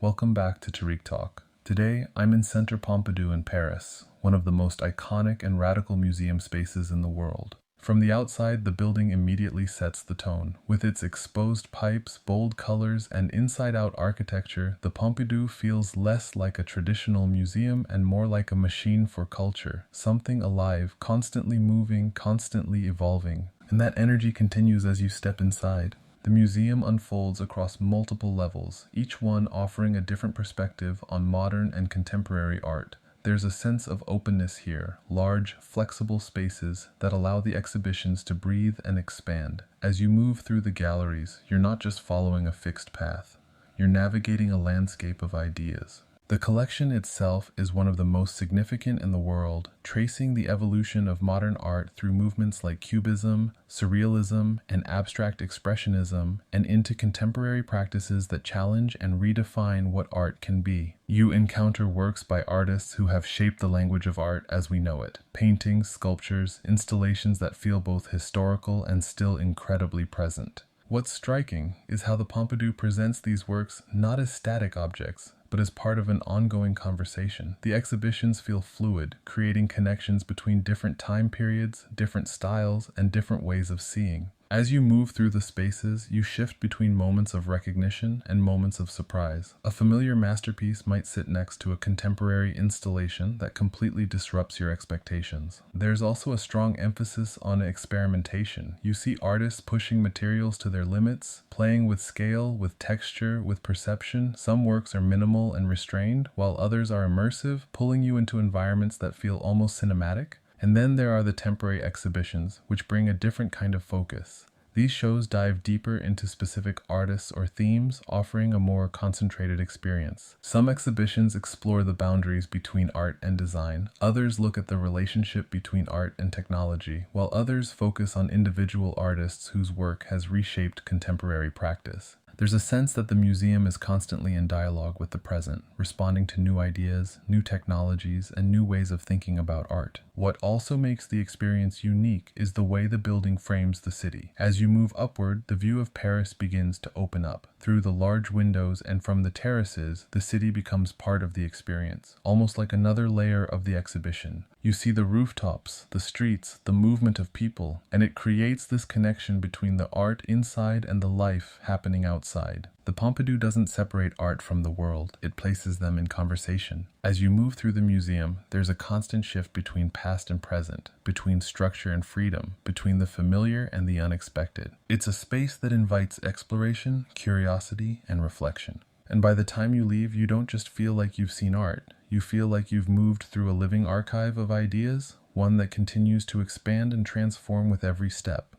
welcome back to Tariq Talk. Today, I'm in eCENTRE Pompidou in Paris, one of the most iconic and radical museum spaces in the world. From the outside, the building immediately sets the tone. With its exposed pipes, bold colors, and inside-out architecture, the Pompidou feels less like a traditional museum and more like a machine for culture, something alive, constantly moving, constantly evolving. And that energy continues as you step inside. The museum unfolds across multiple levels, each one offering a different perspective on modern and contemporary art. There's a sense of openness here, large, flexible spaces that allow the exhibitions to breathe and expand. As you move through the galleries, you're not just following a fixed path, you're navigating a landscape of ideas. The collection itself is one of the most significant in the world, tracing the evolution of modern art through movements like Cubism, Surrealism, and Abstract Expressionism, and into contemporary practices that challenge and redefine what art can be. You encounter works by artists who have shaped the language of art as we know it. Paintings, sculptures, installations that feel both historical and still incredibly present. What's striking is how the Pompidou presents these works not as static objects, but as part of an ongoing conversation. The exhibitions feel fluid, creating connections between different time periods, different styles, and different ways of seeing. As you move through the spaces, you shift between moments of recognition and moments of surprise. A familiar masterpiece might sit next to a contemporary installation that completely disrupts your expectations. There's also a strong emphasis on experimentation. You see artists pushing materials to their limits, playing with scale, with texture, with perception. Some works are minimal and restrained, while others are immersive, pulling you into environments that feel almost cinematic. And then there are the temporary exhibitions, which bring a different kind of focus. These shows dive deeper into specific artists or themes, offering a more concentrated experience. Some exhibitions explore the boundaries between art and design. Others look at the relationship between art and technology, while others focus on individual artists whose work has reshaped contemporary practice. There's a sense that the museum is constantly in dialogue with the present, responding to new ideas, new technologies, and new ways of thinking about art. What also makes the experience unique is the way the building frames the city. As you move upward, the view of Paris begins to open up. Through the large windows and from the terraces, the city becomes part of the experience, almost like another layer of the exhibition. You see the rooftops, the streets, the movement of people, and it creates this connection between the art inside and the life happening outside. The Pompidou doesn't separate art from the world, it places them in conversation. As you move through the museum, there's a constant shift between past and present, between structure and freedom, between the familiar and the unexpected. It's a space that invites exploration, curiosity, and reflection. And by the time you leave, you don't just feel like you've seen art, you feel like you've moved through a living archive of ideas, one that continues to expand and transform with every step.